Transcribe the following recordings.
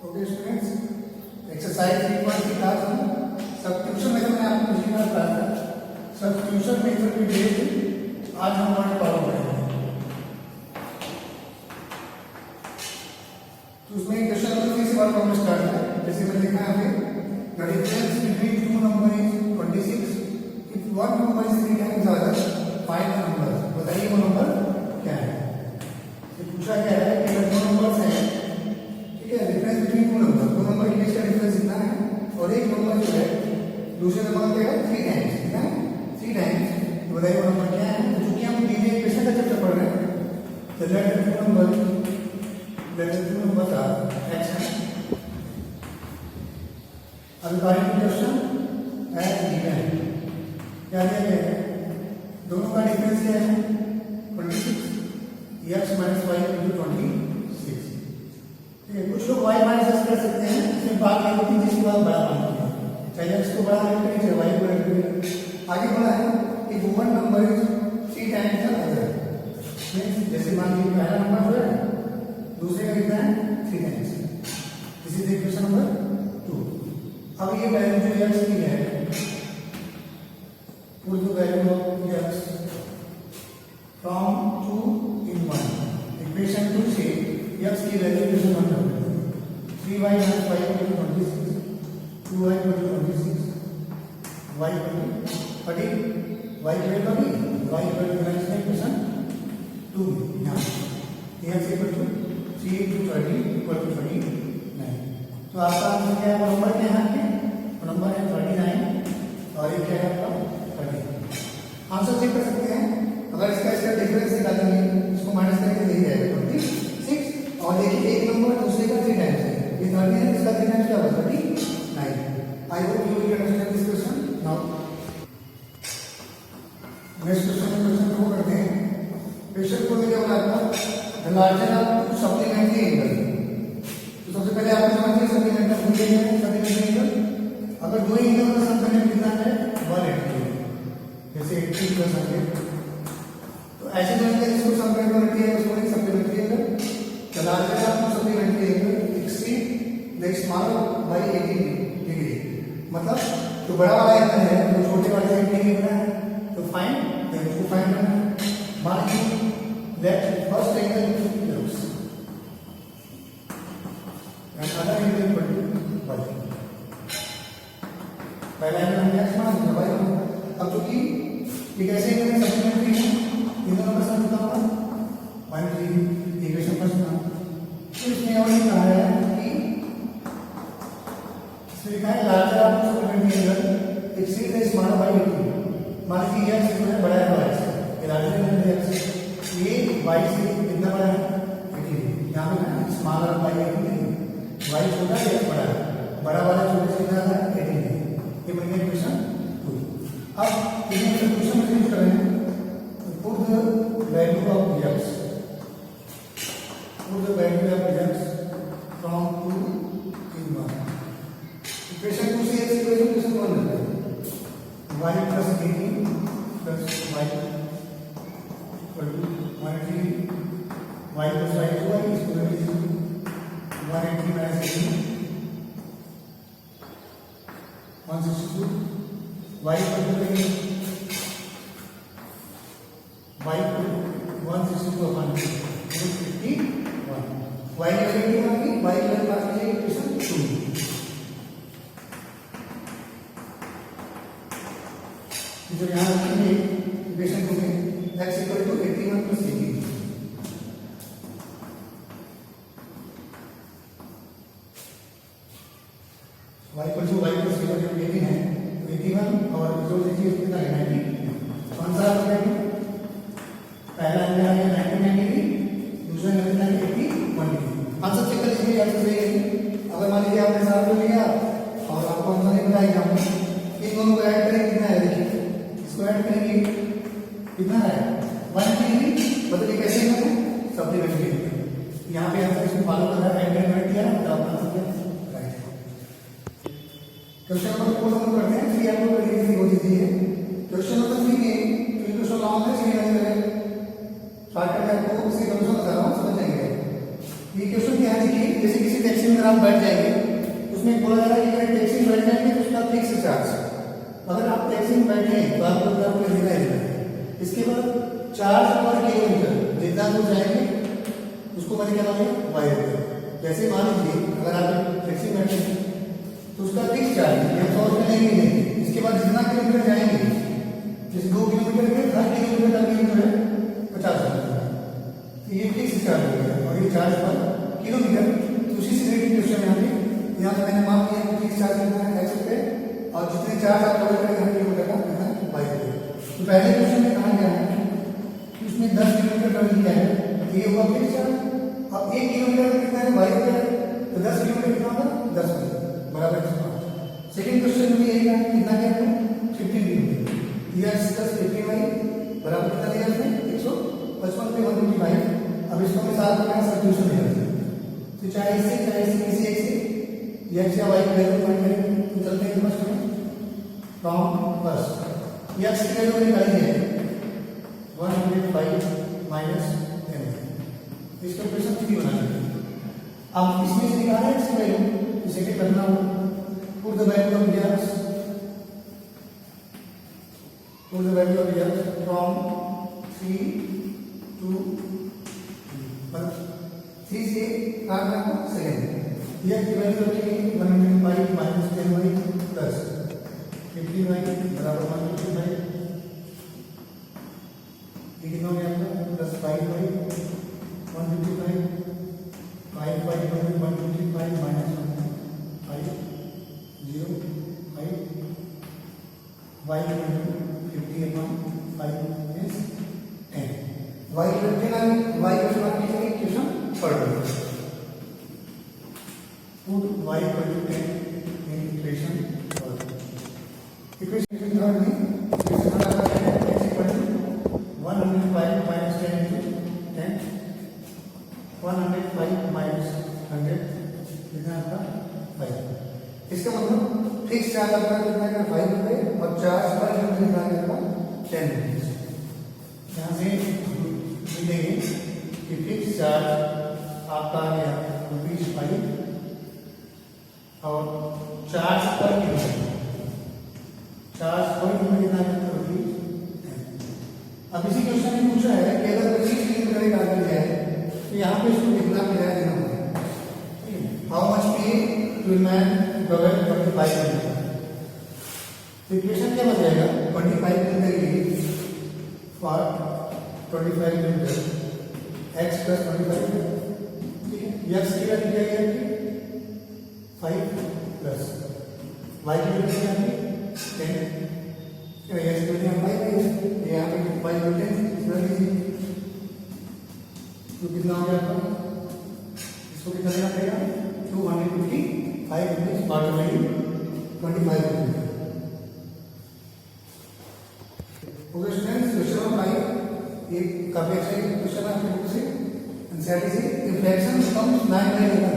Okay students, exercise 3.3 class में substitution method में आपको पिछली बार पढ़ा था। सब्स्टिट्यूशन मेथड के बेस्ड आज हम वर्ड फॉलो करेंगे। तो उसमें क्वेश्चन नंबर 3 से वर्ड फॉलो स्टार्ट है। जैसे मैंने लिखा है यहाँ पे the difference between two number is 26 if one number is 3 times other find the number. बताइए वो नंबर क्या है। ये पूछा गया है कि अगर दो नंबर्स हैं, ठीक है, डिफरेंस बिटवीन टू नंबर, दो नंबर के बीच का डिफरेंस इतना है और एक नंबर जो है दूसरे नंबर का क्या है 3 टाइम्स, कितना है 3 टाइम्स। तो बताइए वो नंबर क्या है। तो चूंकि हम डीजे इक्वेशन का चैप्टर पढ़ रहे हैं तो let the two numbers are x है। अब क्वेश्चन एज गिवन क्या दिया गया है, दोनों का डिफरेंस क्या है 26 x माइनस वाई इंटू 26। कुछ लोग y माइनस x कर सकते हैं, इसमें बात ये होती है जिसकी बात बड़ा मानते हैं, चाहे x को बड़ा रखते हैं चाहे y को रखते हैं। आगे बढ़ा है कि one number is 3 times the other. जैसे मान लीजिए पहला नंबर जो है दूसरे का कितना है 3 times. This is equation number 2। अब ये वैल्यू जो x की है, put the value of x from 2 in 1 equation 2 से x की वैल्यू इक्वेशन 1 कर देते हैं। 3y minus 5 equal to 26, 2y equal to 26, y equal to 30, y equal to y equal to equation 2 यहाँ x equal to 3 into 30 equal to 39। तो आपका answer क्या है, वो नंबर क्या है आपके, वो नंबर है 39 और ये क्या है आपका 30। आंसर चेक कर सकते हैं। अगर इसका डिफरेंस निकालेंगे, इसको माइनस करके दे जाएगा 26 और देखिए एक नंबर दूसरे का 3 टाइम्स है, ये 30 है, इसका 3 टाइम्स क्या होगा 39। I hope you will understand this question. Now next question को करते हैं। क्वेश्चन को क्या बोला आपका, the larger of to supplementary angle. तो सबसे पहले आपको समझिए सप्लीमेंट्री एंगल, अगर दो एंगल का सम करने कितना है 180, जैसे 80 प्लस 100, तो ऐसे जो एंगल इसको सम करने में रखिए उसको एक supplementary angle. The larger of to supplementary angle exceed the smaller by 80 degree. मतलब जो बड़ा वाला एंगल है तो छोटे वाले से 80 कितना है, तो फाइंड इसको फाइंड करना है। मान लीजिए let first angle x and other angle equal to y। पहला एंगल हम x मान लिया y। अब चूंकि ये कैसे एंगल सप्लीमेंट्री है, इन दोनों का सम कितना होगा 1 इक्वेशन फर्स्ट में। तो इसमें और ये कहा है कि इसमें लिखा है larger of supplementary angle exceed the smaller by 80। मान लीजिए x जो है बड़ा है y से, ये लार्जर एंगल है x, ये y से कितना बड़ा है 80। यहाँ पे ना स्मॉलर बाय 80, y छोटा है x बड़ा है, बड़ा वाला छोटे से कितना है 80। ये बन गया इक्वेशन 2। अब ये सॉल्यूशन में यूज करें तो put the value of x, put the value of x from 2 in 1 equation 2 से x इक्वेशन 1 लेते हैं। y plus 18 plus y equal to 180, y plus y is y is equal to 180 minus 18 162, y equal to y equal to 162 upon 51, y equal to y equal to equation 2। जो यहाँ रखेंगे equation 2 में x equal to 81 plus 18। y equal to y plus 18 है, तो 81 और जो देखिए कितना है 90। कौन सा हो गया, पहला एंगल आ गया 99 डिग्री, दूसरा एंगल कितना है 81 डिग्री। आंसर चेक कर लीजिए आंसर सही है। अगर मान लीजिए आपने सारा कर लिया और आपको आंसर नहीं पता एग्जाम में, इन दोनों को ऐड करेंगे कितना है, देखिए इसको ऐड करेंगे कितना है 1 डिग्री, मतलब ये कैसे है सप्लीमेंट्री। यहाँ पे आंसर इसको फॉलो कर रहा है, ऐड किया ना तो आपका आंसर राइट है। क्वेश्चन नंबर 4 हम करते हैं, 3 आपको कर लीजिए हो दीजिए। क्वेश्चन नंबर 3 में इक्वेशन लॉन्ग है, 3 आंसर है। शॉर्टकट है, आपको उसी क्वेश्चन बता रहा हूँ, समझ जाएंगे। ये क्वेश्चन ध्यान रखिए, जैसे किसी टैक्सी में आप बैठ जाएंगे, उसमें बोला जा रहा है कि अगर टैक्सी में बैठ जाएंगे तो उसका फिक्स चार्ज, अगर आप टैक्सी में बैठे तो आपको ₹10 देना ही देना। इसके बाद चार्ज पर किलोमीटर जितना दूर जाएंगे उसको मैंने क्या माना वाई रुपये। जैसे मान लीजिए अगर आप टैक्सी में बैठे तो उसका फिक्स चार्ज ₹100 नहीं है। इसके बाद जितना किलोमीटर जाएंगे, जैसे 2 किलोमीटर में हर किलोमीटर का जो है 50 रुपये, तो ये फिक्स चार्ज हो गया और ये चार्ज पर किलोमीटर। तो उसी से रिलेटेड क्वेश्चन यहाँ पे मैंने मान लिया फिक्स चार्ज कितना है ₹100 और जितने चार्ज आप कवर करेंगे हर किलोमीटर का कितना है ₹22। तो पहले क्वेश्चन में कहा गया है कि उसमें 10 किलोमीटर ट्रेवल किया है तो ये हुआ फिक्स चार्ज। अब 1 किलोमीटर में कितना है ₹22, तो 10 किलोमीटर कितना होगा ₹10 बराबर 105। सेकंड क्वेश्चन में यही है कितना क्या है 15 किलोमीटर, यस 10 15 बराबर कितना दिया इसमें 155 पे 155। अब इसको मैं साथ में सब्स्टिट्यूशन ले लेते हैं, तो चाहे इससे किसी एक से x या y की वैल्यू फाइंड करेंगे। तो चलते हैं फर्स्ट में फ्रॉम फर्स्ट x की वैल्यू निकाली है 105 माइनस 10। इसका क्वेश्चन फ्री बना लीजिए। अब इसमें से निकालना है x की वैल्यू, इसे क्या करना होगा, put the value of x, put the value of x from 3 to 3 से काटना है सेकंड। यह की वैल्यू रखेंगे 105 माइनस 10y प्लस 59 बराबर 155। ये कितना हो गया आपका plus 5y 155 5 155 minus 5 0 5 y 50 upon 5 is 10। y रखना y का समान कीजिए क्वेश्चन पढ़ लो। Put y equal to 10 in equation third. Equation third में equation थर्ड आता है x equal to 105 minus 10 into 10, 105 minus 100 कितना आपका 5। इसका मतलब फिक्स चार्ज आपका कितना है ₹5 और चार्ज पर किलोमीटर कितना है आपका ₹10। यहाँ से मिलेंगे कि फिक्स चार्ज आपका आ गया ₹5 और चार्ज पर किलोमीटर, चार्ज पर किलोमीटर कितना है ₹10। अब इसी क्वेश्चन में पूछा है कि अगर 25 किलोमीटर एक आदमी जाए तो यहाँ पे इसको कितना किराया देना होगा, हाउ मच पे टू मैन ट्रैवल 25 किलोमीटर। तो इक्वेशन क्या बन जाएगा 25 किलोमीटर के लिए फॉर 25 किलोमीटर x प्लस 25, ठीक है। x की वैल्यू क्या है 5 प्लस y की वैल्यू क्या है 10, x की वैल्यू 5 है, यहाँ पे 5 और 10 इसमें लीजिए तो कितना हो गया आपका, इसको कितना देना पड़ेगा 255 रुपीज बार value 25 rupees. Okay students, question number 5 ये काफी अच्छा क्वेश्चन है आपके बुक से, एनसीईआरटी से। इफ फ्रैक्शन बिकम्स 9/11,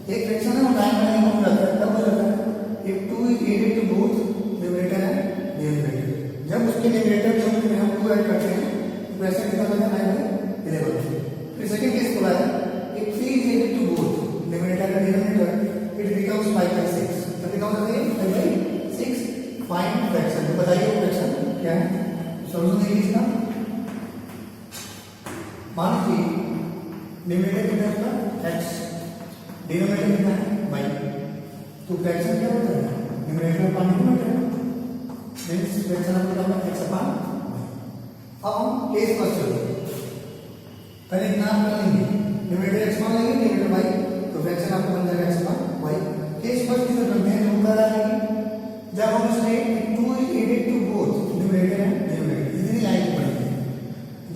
एक फ्रैक्शन है वो 9/11 हो जाता है, तब हो जाता है if 2 is added to both numerator and denominator. जब उसके न्यूमरेटर में हम 2 ऐड करते हैं तो फ्रैक्शन कितना बचा 9/11। फिर सेकंड केस बोला है if 3 is added to both numerator and denominator it becomes 5/6, तो बिकम्स 5/6 फाइंड फ्रैक्शन। तो बताइए वो फ्रैक्शन क्या है, सॉल्यूशन देखिए इसका। मान लीजिए न्यूमरेटर कितना है उसका x, डिनोमिनेटर कितना है y, तो फ्रैक्शन क्या होता है numerator upon denominator, means fraction आपका होगा x अपॉन y। अब हम केस फर्स्ट चलते हैं, पहले इतना आप कर लेंगे न्यूमरेटर x मान लेंगे डिनोमिनेटर y, तो फ्रैक्शन आपका बन जाएगा x upon y। Case first किधर करते हैं जो कर रहा है जब हम इसमें 2 is added to both numerator and denominator, इतनी लाइन पढ़ेंगे।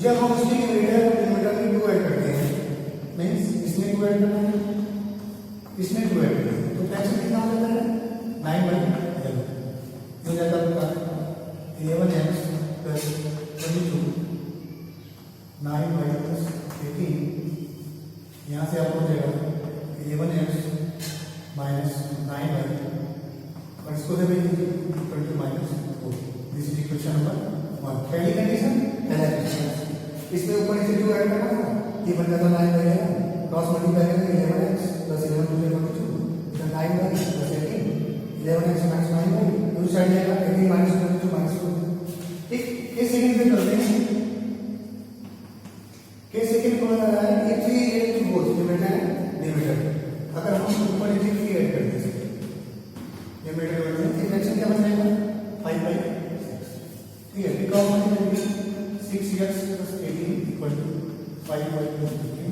जब हम उसके न्यूमरेटर और डिनोमिनेटर में 2 ऐड करते हैं, मींस इसमें 2 ऐड करना है, इसमें 2 ऐड करना है, तो फ्रैक्शन कितना हो जाता है 9/11 हो जाता है आपका 11x प्लस 22 9y प्लस 18। यहाँ से आपको हो जाएगा 11x माइनस 9y और इसको दे दीजिए equal to -4। This is equation number 1। पहली कंडीशन, पहला कंडीशन, इसमें ऊपर से 2 ऐड करना था, ये बन जाता 9/11 क्रॉस मल्टीप्लाई करेंगे 11x प्लस 11 टू 22 इधर 9y plus 18 11x minus 9y दूसरी साइड जाएगा 18 माइनस 22 माइनस 2 ठीक किस सेकंड पे करते हैं किस सेकंड को लगा रहा है ये 3 ये टू बोथ लिमिट है लिमिटर अगर हम ऊपर नीचे 3 ऐड कर दें लिमिटर में फ्रैक्शन क्या बन जाएगा 5/6 ठीक है बिकॉज़ मतलब 6x plus 18 equal to 5y plus 15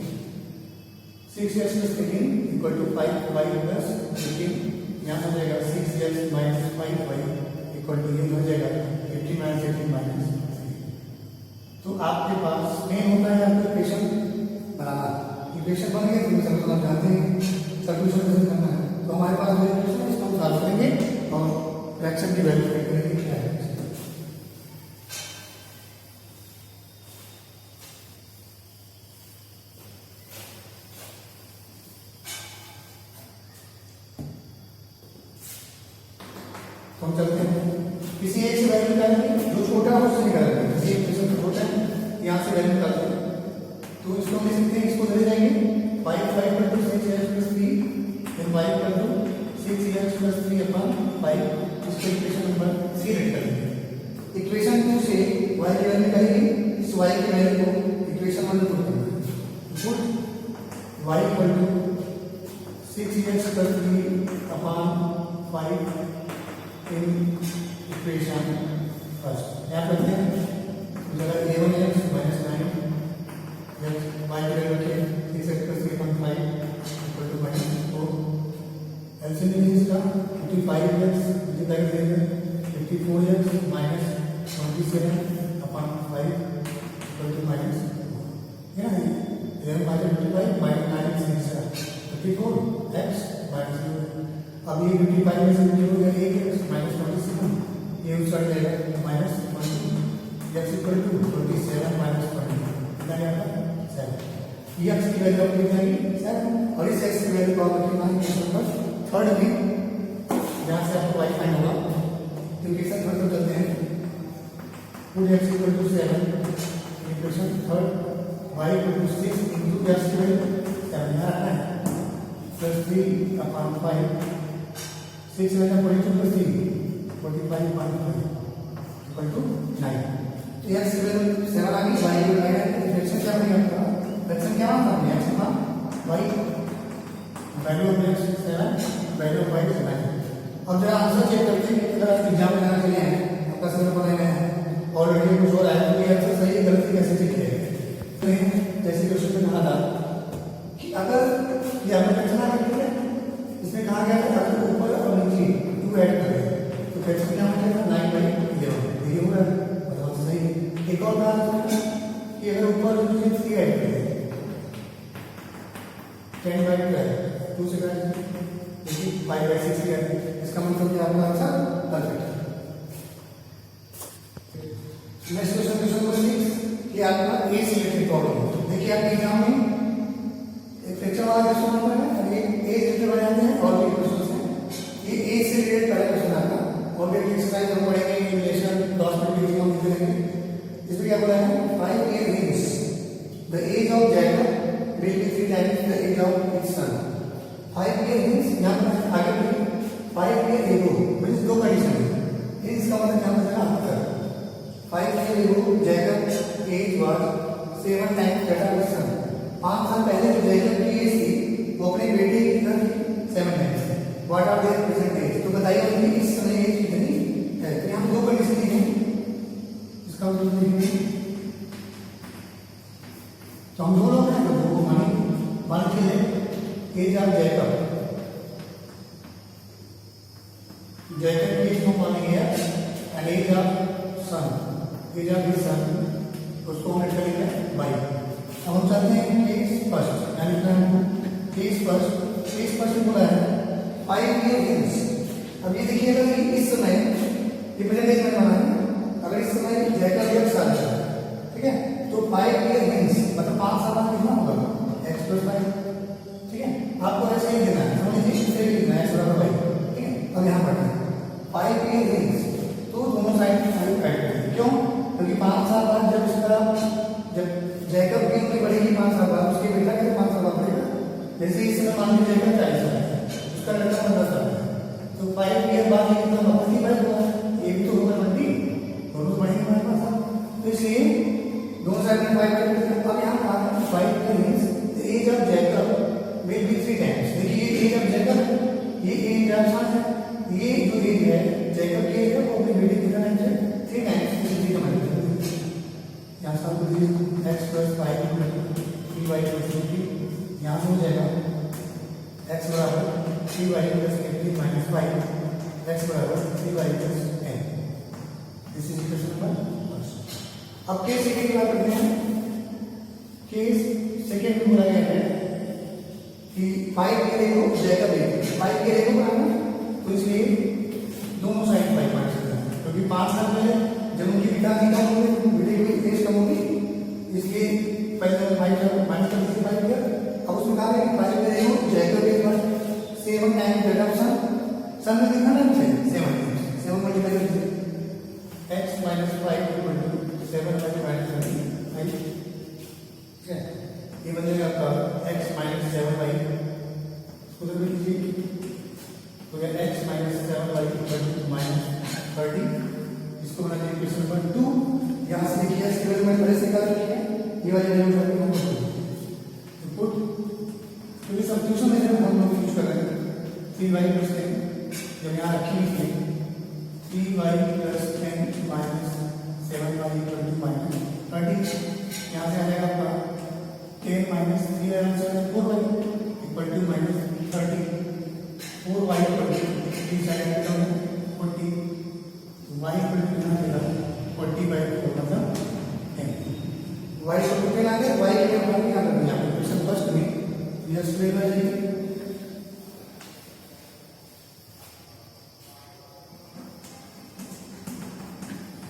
6x plus 18 equal to 5y plus 15 यहाँ हो जाएगा 6x minus 5y equal to ये हो जाएगा 15 minus 18 minus 3 तो आपके पास मेन होता है आपको इक्वेशन बनाना इक्वेशन बन गया तो सर्कल आप जानते हैं सॉल्यूशन कैसे करना है तो हमारे पास जो इक्वेशन है इसको हम सॉल्व करेंगे और फ्रैक्शन की वैल्यू फाइंड करेंगे क्या है तो हम चलते हैं किसी एक से वैल्यू निकालेंगे जो छोटा है उससे निकालेंगे किसी एक क्वेश्चन छोटा है यहाँ से वैल्यू निकालते हैं तो इसको हम लिख सकते हैं इसको ले जाएंगे 5 5 + 6x + 3 then y = 6x + 3 upon 5 इसको इक्वेशन नंबर 3 रेड करेंगे इक्वेशन 2 से y की वैल्यू निकालेंगे इस y की वैल्यू को इक्वेशन 1 में पुट करेंगे put y = 6x + 3 upon 5 in equation first यहाँ पर हैं जगह 11x minus 9 y की वैल्यू रखें 6x + 3.5 equal to -4 एलसीएम में इसका 55x जितना कर देंगे 54x minus 27 upon 5 equal to -4 है ना 11 - 55 minus 9 54x minus 0 अब ये 55 में से जो है 1x minus 27 ये उस साइड जाएगा minus 20 x equal to 27 minus 20 कितना आएगा 7 ये x की वैल्यू अपनी जाएगी 7 और इस x की वैल्यू को आप रखना है क्वेश्चन नंबर 3 में जहाँ से आपको y फाइंड होगा तो क्वेश्चन 3 को चलते हैं put x equal to 7 equation 3 y equal to 6 into x की वैल्यू 7 यहाँ रखना है plus 3 upon 5 6 में 42 plus 3 45.5 equal to 9 तो x की वैल्यू 7 आ गई y की वैल्यू है फ्रैक्शन क्या बनेगा आपका फ्रैक्शन क्या होगा x का y value of x 7 value of y 9 अब जरा आंसर चेक करते हैं अगर आप एग्जाम में जाना चले हैं आपका समय बनाए हैं ऑलरेडी कुछ हो रहा है तो ये आंसर सही है गलती कैसे चेक करेंगे जैसे क्वेश्चन में कहा था कि अगर ये आपने फ्रैक्शन आ गया इसमें कहा गया है अगर ऊपर और नीचे 2 ऐड करें तो फ्रैक्शन क्या हो जाएगा 9/11 ये हो रहा है मतलब सही है एक और बात कि अगर ऊपर और नीचे 3 ऐड करें 10/12 2 से करें देखिए 5/6 है इसका मतलब कि आपका आंसर परफेक्ट है नेक्स्ट क्वेश्चन नंबर 6 कि आपका ए से रिलेटेड प्रॉब्लम देखिए आपके एग्जाम में एक फ्रैक्शन वाला क्वेश्चन आता है और ये ए से रिलेटेड बनाते हैं और भी क्वेश्चंस हैं ये ए से रिलेटेड पहला क्वेश्चन आता है और भी एक्सरसाइज हम पढ़ेंगे रिलेशन क्रॉस मल्टीप्लिकेशन हम देखेंगे इसमें क्या बोला है 5 year hence the age of Jacob will be 3 times the age of his son 5 year hence यहाँ पर आगे भी 5 year ago मींस दो कंडीशन है इसका मतलब क्या होता है after 5 year ago Jacob age was 7 times that of his son 5 साल पहले जो जैकब की एज थी वो अपने बेटे की था 7 times what are their present age तो बताइए उनकी इस समय एज कितनी है तो यहाँ दो कंडीशन दी है इसका मतलब लिखेंगे तो हम दोनों में वो मान के लिए एज ऑफ जैकब की एज को मानेंगे and age of son age of his son उसको हम ऐड करेंगे बाई अब हम चाहते हैं केस फर्स्ट यानी केस फर्स्ट बोला है 5 year hence अब ये देखिएगा कि इस समय ये प्रेजेंट में माना है अगर इस समय जैकब 1 साल का ठीक है तो 5 year hence मतलब 5 साल बाद कितना होगा x + 5 ठीक है आपको ऐसे ही देना है समझ लीजिए इसे लिखना है x = 5 ठीक है अब यहां पढ़ना है 5 year hence तो दोनों साइड में 5 ऐड करें क्यों क्योंकि 5 साल बाद जब इसका जब जैकब की उम्र बढ़ेगी 5 साल बाद उसके बेटा के 5 साल बाद बढ़ेगा जैसे इसमें मान लीजिएगा 40 है, उसका लड़का 15 साल है, तो 5 ईयर बाद ये कितना 25 होगा, ये भी तो होगा 20, दोनों बढ़ेंगे हमारे पास। तो इसलिए दोनों साइड में 5 करते हैं। अब यहाँ कहा 5 का means age of Jacob will be 3 times. देखिए ये एज ऑफ जैकब, ये एज ऑफ सन है, ये जो एज है जैकब की एज है वो अपनी बेटी कितना टाइम्स है 3 टाइम्स। इसलिए हमारे यहाँ से आपको x + 5 3y + 50 यहाँ से हो जाएगा x बराबर 3y + 50 - 5 x बराबर 3y + 10। This is equation number 1। अब केस सेकंड की बात करते हैं। केस सेकंड में बोला गया है कि 5 के लिए हो जैकब है 5 के लिए हो तो इसलिए दोनों साइड 5 माइनस करना है, क्योंकि 5 साल पहले जब उनकी पिता की कम होगी बेटे की एज कम होगी, इसलिए पहले 5 माइनस कर दीजिए 5 किया। अब उसमें कहा है कि 5 के लिए हो जैकब के बाद 7 टाइम्स जैकब सन में लिखा ना 7 मल्टीप्लाई कर दीजिए x - 5 = 7 - 5 ये बनेगा आपका x - 7y इसको तो लीजिए तो ये x - 7y = -30। इसको बना दीजिए इक्वेशन नंबर 2। यहां से देखिए इसके वैल्यू मैंने पहले से निकाल रखी है, ये वाली वैल्यू हम पुट क्योंकि सब्स्टिट्यूशन में हम लोग यूज कर रहे हैं 3y + 10 जब यहां रखी हुई है 3y + 10 - 7y = -30। यहां से आ जाएगा आपका 10 - 3 आंसर 4y = -30। 4y = 3 साइड में 40 y = कितना आएगा 40/4 मतलब 10। y को कितना आएगा y के हम क्या करते हैं क्वेश्चन फर्स्ट में यह स्क्वायर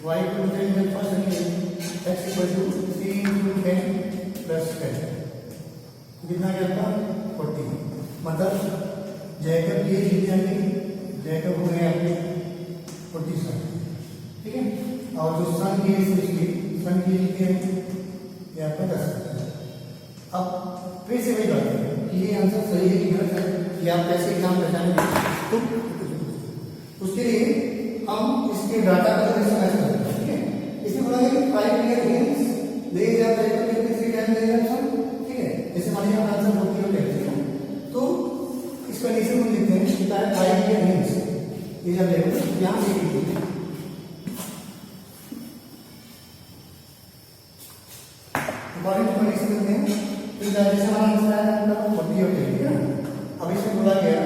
बाय y को 10 में फर्स्ट है x = 3 × 10 + 10 कितना क्या था 40। मतलब जैकब की एज कितनी आएगी, जैकब हो गए आपके 40 साल, ठीक है। और जो सन की एज कितनी है ये आपका 10 साल। अब फिर से वही बात है कि ये आंसर सही है कि गलत है, कि आप कैसे एग्जाम पहचानेंगे। तो उसके लिए हम इसके डाटा को समझ सकते हैं, ठीक है। इसमें बोला गया कि 5 ईयर मींस ले जाता है तो 3 टाइम ले जाता है, ठीक है। जैसे मान लीजिए आंसर 40 हो गया, ठीक है। तो इस कंडीशन में लिखते हैं कि 5 ईयर मींस ये जब लेंगे यहां से लिखिए अकॉर्डिंग टू कंडीशन लिखते हैं। तो जैसे हमारा आंसर आया आपका 40 हो गया, ठीक है। अब इसमें बोला गया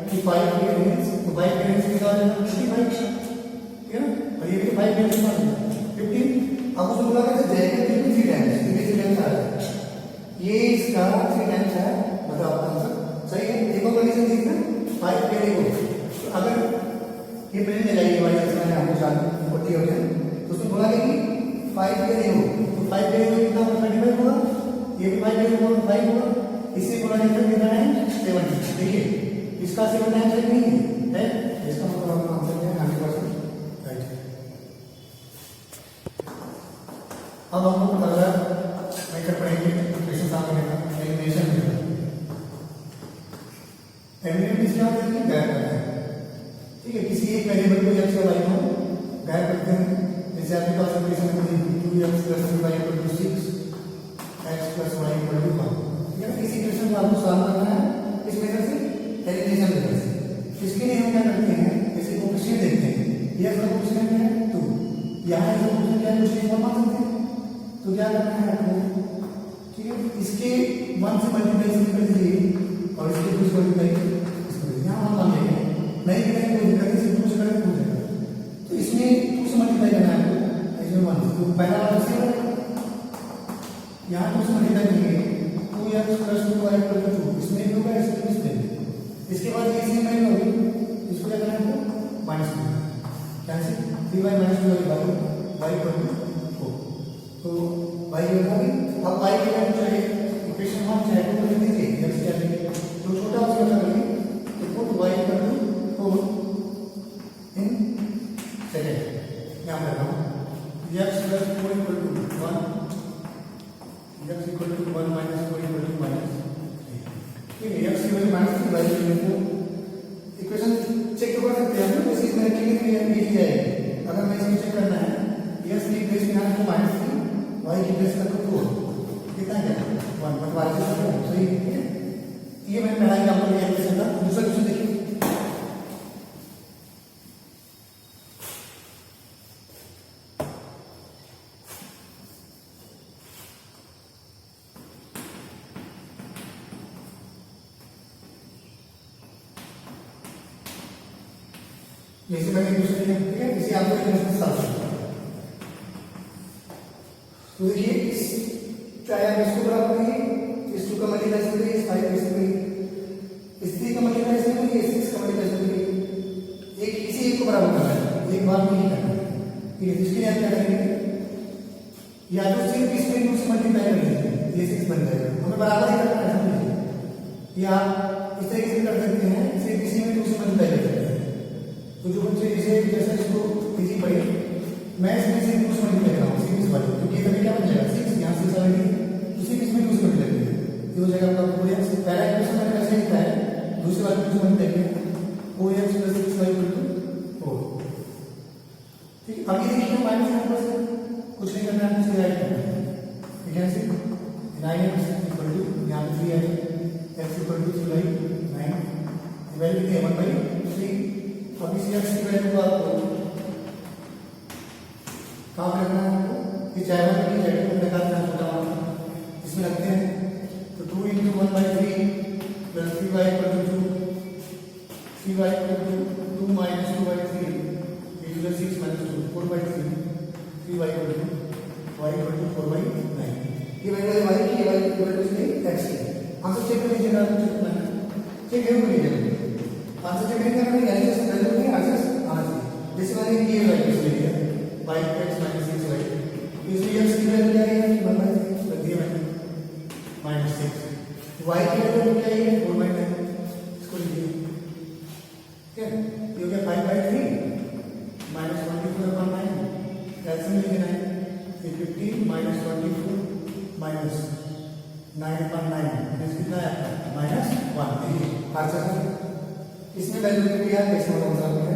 कि 5 ईयर मींस तो 5 ईयर मींस कितना हो जाएगा 55, ठीक है। और ये भी 5 ईयर मींस 15। अब उसमें बोला गया जैकब की 3 टाइम्स, ये 3 टाइम्स आ रहा है, ये इसका 3 टाइम्स है, मतलब आपका आंसर सही है। एक और कंडीशन देखना 5 के लिए हो तो अगर ये पहले ले जाइए वाली इसमें हमने 40 हो गया, तो उसमें बोला गया कि 5 के लिए हो तो 5 के लिए कितना होगा 35 होगा, ये भी 5 के लिए होगा 5 होगा। इससे बोला गया कितना है 7। देखिए इसका 7 टाइम्स नहीं है, इसका मतलब आपका आंसर है 100% राइट। अब हम लोग अगला मेथड पढ़ेंगे क्वेश्चन सॉल्व करने का, एलिमिनेशन मेथड। एलिमिनेशन क्या होता है, गायब करना है, ठीक है। किसी एक वेरिएबल को x या y को गायब करते हैं। जैसे आपके पास इक्वेशन में 2x + 3y = 6 x + y = 1, ठीक है। इस इक्वेशन को आपको सॉल्व करना है इस मेथड से, एलिमिनेशन मेथड से। इसके लिए हम क्या करते हैं, जैसे कोएफिशिएंट देखते हैं, ये का कोएफिशिएंट है 2, यहां का कोएफिशिएंट क्या है कुछ नहीं मान सकते, तो क्या करना है आपको, ठीक है। इसके 1 से मल्टीप्लाई कर दीजिए और इसके 2 से मल्टीप्लाई इसको यहां हम मान लेंगे, नहीं करेंगे कोई दिक्कत नहीं, 2 से करेंगे 2 जाएगा। तो इसमें 2 से मल्टीप्लाई करना है आपको, इसमें 1 तो पहला वाला से यहां 2 से मल्टीप्लाई करेंगे 2x + 2y = 2, इसमें भी होगा इसमें भी। इसके बाद ये सेम लाइन होगी, इसको क्या करना है आपको माइनस करना है, कैसे 3y - 2y = y = 4, तो y होगा भी। अब y की वैल्यू चाहिए इक्वेशन 1 चाहे तो लिख दीजिए, x क्या लेंगे जो छोटा उसका करेंगे तो पुट y = 4 इन सेकंड। यहां पर हम x + 4 = 1, x = 1 - 4 = -3, ठीक है। को -3 y की प्लेस कर दो 4 कितना क्या 1 बंटवारे से सही है। ये मैंने पढ़ा एग्जांपल लिया है इसका। दूसरा क्वेश्चन देखिए, जैसे मैंने क्वेश्चन लिया, ठीक है, इसे आपको क्वेश्चन सॉल्व करना है। तो देखिए इस चाहे आप इसको बराबर करिए, इस 2 का मल्टीप्लाई करिए, इस 5 का करिए, इस 3 का मल्टीप्लाई करिए, इस 6 का मल्टीप्लाई करिए। एक इसी एक को बराबर करना है, एक बार में ही करना है। ठीक है, इसके लिए आप क्या करेंगे, या तो सिर्फ इसमें 2 से मल्टीप्लाई कर लीजिए, ये 6 बन जाएगा, हमें बराबर ही करना है। या इस तरीके से कर सकते हैं, सिर्फ इसी में 2 से मल्टीप्लाई कर सकते हैं। तो जो बच्चे इसे जैसे इसको इजी पढ़े, मैं इसमें से 2 से मल्टीप्लाई कर रहा हूँ, सिर्फ इस वाले, क्योंकि तभी क्या बन जाएगा 6, यहाँ से चलेगी, उसी इसमें 2 से मल्टीप्लाई करेंगे। ये हो जाएगा आपका 4x। पहला इक्वेशन मैंने कैसे लिखा है, दूसरे वाले को मल्टीप्लाई करेंगे 4x + 6y = 4। ठीक, अभी देखिए माइनस नंबर से कुछ नहीं करना है, आपको राइट करना है। ठीक है, सिर्फ 9x = यहाँ पे 3 है, x = 3 by 9, वैल्यू कितनी है 1/3। अब इस x की वैल्यू को आपको कहाँ पे रखना है, आपको ये चाहे 1 की जगह पे निकालना है, छोटा वाला इसमें रखते हैं। तो 2 × 1/3 + 3y = 2, 3y = 2 - 2/3 = 6 - 2 4/3, 3y = 2, y = 4/9। ये वैल्यू है y की, y की वैल्यू इसमें x की। आंसर चेक कर लीजिएगा, चेक जरूर करिएगा। आंसर चेक नहीं करना है, यानी कि वैल्यू नहीं आंसर आना चाहिए। जैसे मैंने ये वैल्यू ले लिया y = x - 6y, इसलिए x की वैल्यू क्या है 1/3 रख दिया मैंने -6, y की वैल्यू क्या है 4/9, इसको लिखिए। ठीक है, ये हो गया 5/3 -24/9, कैसे लिखना है, ये 15 - 24 - 9/9 कितना है आपका -1। देखिए आंसर इसमें वैल्यू क्या है, कैसे बताऊं आपको।